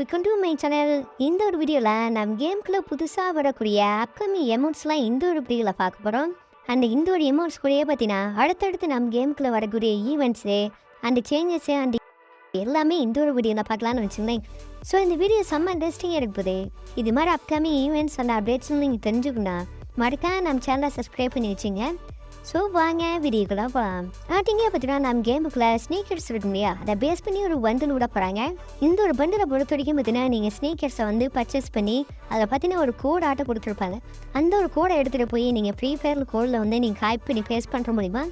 Welcome to my channel. இந்த ஒரு வீடியோவில் நம்ம கேம்குள்ளே புதுசாக வரக்கூடிய அப்கமிங் எமோட்ஸ்லாம் இந்த ஒரு வீடியோவில் பார்க்க போகிறோம். அண்ட் இந்த ஒரு எமோட்ஸ் கூடயே பார்த்தீங்கன்னா அடுத்தடுத்து நம்ம கேமுக்குள்ளே வரக்கூடிய ஈவெண்ட்ஸு அண்ட் சேஞ்சஸ்ஸு அண்ட் எல்லாமே இந்த ஒரு வீடியோவில் பார்க்கலான்னு வச்சுருந்தேன். ஸோ இந்த வீடியோ செம்ம இன்ட்ரெஸ்டிங்காக இருக்குது. இது மாதிரி அப்கமிங் ஈவெண்ட்ஸ் அண்ட் அப்டேட்ஸ்னு நீங்கள் தெரிஞ்சுக்கணும் மறக்காம நம்ம சேனலை சப்ஸ்கிரைப் பண்ணி வச்சுங்க. ஸோ வாங்க வீடியோக்குள்ளே போகலாம். ஆட்டிங்க பார்த்தீங்கன்னா நம்ம கேமுக்குள்ளே ஸ்னீக்கர்ஸ் இருக்கும் இல்லையா, அதை பேஸ் பண்ணி ஒரு பண்டில் விட போகிறாங்க. இந்த ஒரு பண்டிலை பொறுத்த வரைக்கும் பார்த்தீங்கன்னா நீங்கள் ஸ்னீக்கர்ஸை வந்து பர்ச்சேஸ் பண்ணி அதில் பார்த்தீங்கன்னா ஒரு கோட் ஆட்டை கொடுத்துருப்பாங்க. அந்த ஒரு கோடை எடுத்துகிட்டு போய் நீங்கள் ஃப்ரீ ஃபயர் கோடில் வந்து நீங்கள் டைப் பண்ணி பேஸ் பண்ணுற மூலிமா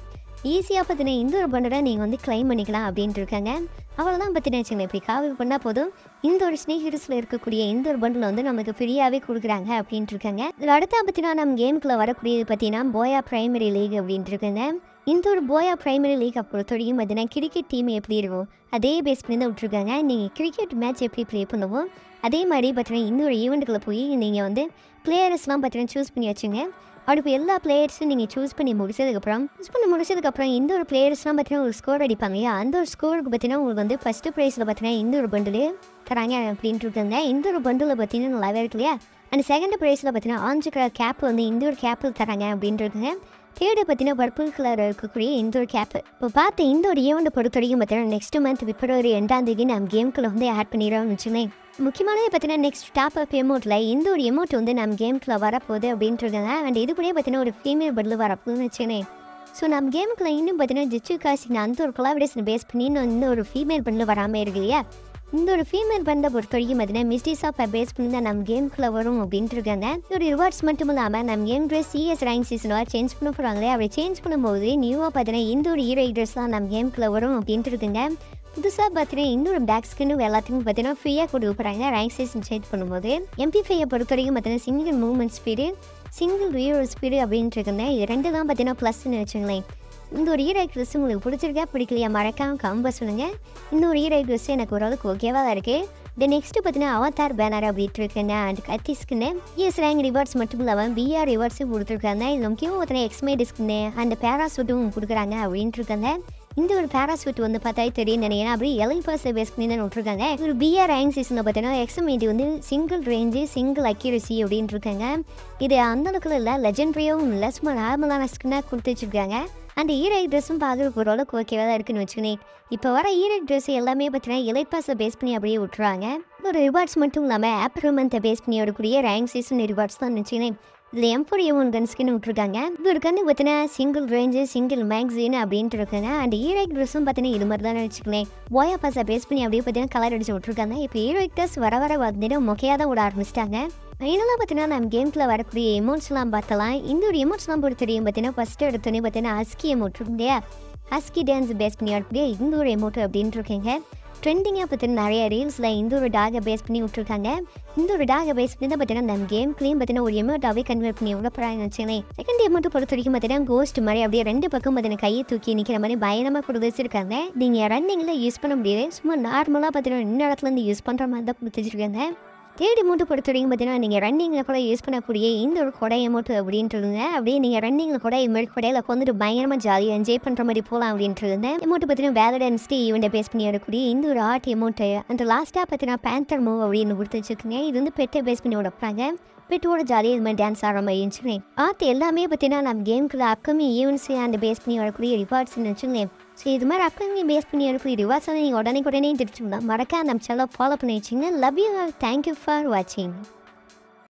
ஈஸியாக பார்த்தீங்கன்னா இந்த ஒரு பண்டலை நீங்கள் வந்து கிளைம் பண்ணிக்கலாம் அப்படின்ட்டு இருக்காங்க. அவ்வளோதான் பார்த்தீங்கன்னா வச்சுக்கோங்க, இப்படி காப்பி பண்ணால் போதும் இந்த ஒரு ஸ்னீக்கர்ஸில் இருக்கக்கூடிய இந்த ஒரு பண்டில் வந்து நமக்கு ஃப்ரீயாகவே கொடுக்குறாங்க அப்படின்ட்டு இருக்காங்க. இதில் அடுத்தா பார்த்தீங்கன்னா நம்ம கேமுக்குள்ளே வரக்கூடியது பார்த்தீங்கன்னா போயா பிரைமரி லீக் அப்படின்ட்டு இருக்காங்க. இந்த ஒரு போயா பிரைமரி லீக் பொறுத்த வரைக்கும் பார்த்தீங்கன்னா கிரிக்கெட் டீம் எப்படி இருக்கும் அதே பேஸ் பண்ணி தான் விட்டுருக்காங்க. நீங்கள் கிரிக்கெட் மேட்ச் எப்படி ப்ளே பண்ணுவோம் அதே மாதிரி பார்த்தீங்கன்னா இந்த ஒரு ஈவெண்ட்டுக்குள்ளே போய் நீங்கள் வந்து பிளேயர்ஸ்லாம் பார்த்தீங்கன்னா சூஸ் பண்ணி வச்சுங்க. அப்படி இப்போ எல்லா பிளேயர்ஸும் நீங்கள் சூஸ் பண்ணி முடிச்சதுக்கப்புறம் இந்த ஒரு பிளேயர்ஸ்லாம் பார்த்தீங்கன்னா ஒரு ஸ்கோர் அடிப்பாங்க இல்லையா, அந்த ஒரு ஸ்கோருக்கு பார்த்தீங்கன்னா உங்களுக்கு வந்து ஃபஸ்ட்டு ப்ரைஸில் பார்த்தீங்கன்னா இந்த ஒரு பண்டில் தராங்க அப்படின்ட்டு இருக்காங்க. இந்த ஒரு பண்டில் பார்த்தீங்கன்னா நல்லாவே இருக்கு இல்லையா. அண்ட் செகண்ட் ப்ரைஸில் பார்த்தீங்கன்னா ஆரஞ்சு கலர் கேப் வந்து இந்த ஒரு கேப்பில் தராங்க அப்படின்ட்டு இருக்குங்க. தேர்டு பார்த்தீங்கன்னா பர்பிள் கலர் இருக்கக்கூடிய இந்த ஒரு கேப்பு. இப்போ பார்த்து இந்த ஒரு ஈவெண்ட்டை பொறுத்த வரைக்கும் பார்த்தீங்கன்னா நெக்ஸ்ட் மந்த் பிப்ரவரி 2 நம்ம கேமுக்குள்ள வந்து ஆட் பண்ணிடுறோம்னு வச்சுக்கோங்க. முக்கியமானது பார்த்தீங்கன்னா நெக்ஸ்ட் டாப் அப் எமோட்டில் இந்த ஒரு எமோட் வந்து நம்ம கேமுக்குள்ள வரப்போகுது அப்படின்ட்டு இருக்காங்க. அண்ட் இது கூட பார்த்தீங்கன்னா ஒரு ஃபீமேல் பண்டில் வரப்போகுதுன்னு வச்சுக்கோங்க. ஸோ நம்ம கேமுக்குள்ள இன்னும் பார்த்தீங்கன்னா ஜிச்சு காசின் அந்த ஒரு கொலாபரேஷன் பேஸ் பண்ணி இந்த ஒரு ஃபீமேல் பண்டில் வராமல் இருக்கு இல்லையா. இந்த ஒரு ஃபீமேல் பண்டை பொறுத்த வரைக்கும் பார்த்தீங்கன்னா மிஸ்டிஸ் ஆஃப் பேஸ் பண்ணி தான் நம்ம கேமுக்குள்ளே வரும் அப்படின்ட்டு இருக்காங்க. ஒரு ரிவார்ட்ஸ் மட்டும் இல்லாமல் நம்ம கேம் ட்ரெஸ் சிஎஸ் ரேங்க் சீசனாக சேஞ்ச் பண்ண போகிறாங்களே, அப்படி சேஞ்ச் பண்ணும்போது நியூவாக பார்த்தீங்கன்னா இந்த ஒரு ஹீரோ ட்ரெஸ் தான் நம்ம கேமுக்குள்ளே வரும் அப்படின்ட்டு இருக்குங்க. புதுசாக பார்த்தீங்கன்னா இந்த ஒரு பேக் ஸ்கின்னும் எல்லாத்துக்கும் பார்த்தீங்கன்னா ஃப்ரீயாக கொடுக்க போகிறாங்க ரேங்க் சீசன் சேஞ்ச் பண்ணும்போது. MP5 பொறுத்த வரைக்கும் பார்த்தீங்கன்னா single movement speed single reroll speed அப்படின்ட்டு இருக்குங்க. இது ரெண்டு தான் பார்த்தீங்கன்னா ப்ளஸ்ன்னு வச்சுங்களேன். இந்த ஒரு ஈரை ட்ரெஸ் உங்களுக்கு பிடிச்சிருக்கா பிடிக்கலையா மறக்காம கம்ப சொல்லுங்கள். இந்த ஒரு ஈரை ட்ரெஸ் எனக்கு ஓரளவுக்கு ஓகேவாக தான் இருக்குது. தென் நெக்ஸ்ட்டு பார்த்தீங்கன்னா அவதார் பேனர் அப்படின்ட்டு இருக்குங்க. அண்ட் கத்தி ஸ்கின்னு இஎஸ் ரேங்க் ரிவார்ட்ஸ் மட்டும் இல்லாமல் பிஆர் ரிவார்ட்ஸும் கொடுத்துருக்காங்க. இது முக்கியமாக பார்த்தீங்கன்னா எக்ஸ்மேட் ஸ்கின்னு அண்ட் பேராசூட்டும் கொடுக்குறாங்க அப்படின்ட்டு இருக்காங்க. இந்த ஒரு பேராசூட் வந்து பார்த்தா தெரியும் நினைக்கிறேன். அப்படி எலைபாஸை பேஸ் பண்ணி தான் விட்டுருக்காங்க. ஒரு பிஆர் ரேங்க் சீசனில் பார்த்தீங்கன்னா எக்ஸ்மேட் வந்து சிங்கிள் ரேஞ்சு சிங்கிள் அக்யூரசி அப்படின்ட்டு இருக்காங்க. இது அந்தளவுக்கு இல்லை, லெஜெண்ட்ரியாவும் இல்லை, சும்மா நார்மலான ஸ்கின்னாக கொடுத்து வச்சுருக்காங்க. அந்த ஈரை ட்ரெஸ்ஸும் பார்க்குறதுக்கு ஓரளவுக்கு ஓகேவாக தான் இருக்குன்னு வச்சுக்கோங்க. இப்போ வர ஈரை ட்ரெஸ் எல்லாமே பார்த்தீங்கன்னா எலைபாஸை பேஸ் பண்ணி அப்படியே விட்டுருவாங்க. ஒரு ரிவார்ட்ஸ் மட்டும் இல்லாமல் ஆப்ரல் மந்த்தை பேஸ் பண்ணி வரக்கூடிய ரேங்க் சீசன் ரிவார்ட்ஸ் தான் வச்சுக்கோங்க. இதில் M4A1 கன் ஸ்கின் விட்டுருக்காங்க. இது ஒரு கன்று பார்த்தீங்கன்னா சிங்கிள் ரேஞ்சு சிங்கிள் மேக்ஸின் அப்படின்ட்டு இருக்காங்க. அண்ட் ஹீரோயிக் ட்ரெஸ்ஸும் பார்த்தீங்கன்னா இது மாதிரி தான் வச்சுக்கலேன். போயா பாஸை பேஸ் பண்ணி அப்படியே பார்த்தீங்கன்னா கலர் அடிச்சு விட்டுருக்காங்க. இப்போ ஹீரோயிக் ட்ரெஸ் வர பார்த்தீங்கன்னா மொக்கையாக தான் விட ஆரம்பிச்சிட்டாங்க. இதெல்லாம் பார்த்தீங்கன்னா நம்ம கேமுக்குள்ள வரக்கூடிய எமோட்ஸ்லாம் பார்த்தலாம். இந்த ஒரு எமோட்ஸ்லாம் பொறுத்த தெரியும் பார்த்தீங்கன்னா ஃபஸ்ட்டு எடுத்தோன்னே பார்த்தீங்கன்னா ஹஸ்கி எமோட் இருக்கும் இல்லையா, ஹஸ்கி டான்ஸ் பேஸ் பண்ணி வரக்கூடிய இந்த ஒரு எமோட் அப்படின்ட்டு இருக்கீங்க. ட்ரெண்டிங்காக பார்த்தீங்கன்னா நிறைய ரீல்ஸில் இந்த ஒரு டாகை பேஸ் பண்ணி விட்டுருக்காங்க. இந்த ஒரு டாகை பேஸ் பண்ணி தான் பார்த்தீங்கன்னா நம்ம கேம்லேயும் பார்த்தீங்கன்னா ஒரு எமோட்டாகவே கன்வெர்ட் பண்ணி எவ்வளோ போகிறாங்கன்னு வச்சுக்கலேன். செகண்ட் எமோட்டை பொறுத்த வரைக்கும் பார்த்தீங்கன்னா கோஸ்ட் மாதிரி அப்படியே ரெண்டு பக்கம் பார்த்தீங்கன்னா கையை தூக்கி நிற்கிற மாதிரி பயணமாக கொடுத்து வச்சுருக்காங்க. நீங்கள் ரன்னிங்கில் யூஸ் பண்ண முடியாது, சும்மா நார்மலாக பார்த்தீங்கன்னா இந்த இடத்துலேருந்து யூஸ் பண்ணுற மாதிரி தான் கொடுத்து வச்சுருக்காங்க. தேர்ட் எமோட்டு பொறுத்த வரைக்கும் பார்த்தீங்கன்னா நீங்கள் ரன்னிங்கில் கூட யூஸ் பண்ணக்கூடிய இந்த ஒரு கொடை எமோட்டு அப்படின்ட்டுருங்க. அப்படியே நீங்கள் ரன்னிங்கில் கூட இது மாதிரி கொடையில் வந்துட்டு பயங்கரமாக ஜாலியாக என்ஜாய் பண்ணுற மாதிரி போகலாம் அப்படின்ட்டு இருந்தேன். எமோட்டு பார்த்தீங்கன்னா வேலடன்ஸ்டே ஈவெண்ட்டை பேஸ் பண்ணி வரக்கூடிய இந்த ஒரு ஆர்ட் எமோட்டு. அந்த லாஸ்ட்டாக பார்த்தீங்கன்னா பேந்தர் மூவ் அப்படின்னு கொடுத்து வச்சுருக்கீங்க. இது வந்து பெட்டை பேஸ் பண்ணி விடப்பாங்க. பெட்டோட ஜாலியாக இது மாதிரி டான்ஸ் ஆடுற மாதிரி இருந்துச்சுங்க. ஆர்ட் எல்லாமே பார்த்தீங்கன்னா நம்ம கேமுக்குள்ள அப்கமிங் ஈவெண்ட்ஸ் அண்ட் பேஸ் பண்ணி வரக்கூடிய ரிவார்ட்ஸ்ன்னு வச்சுக்கோங்க. ஸோ இது மாதிரி அப்கமிங் பேஸ் பண்ணி வரக்கூடிய ரிவார்ட்ஸ் நீங்கள் உடனே தெரிஞ்சுக்கலாம். மறக்காம நம்ம சேனலை ஃபாலோ பண்ணி வச்சிங்க. லவ் யூ, தேங்க்யூ ஃபார் வாட்சிங்.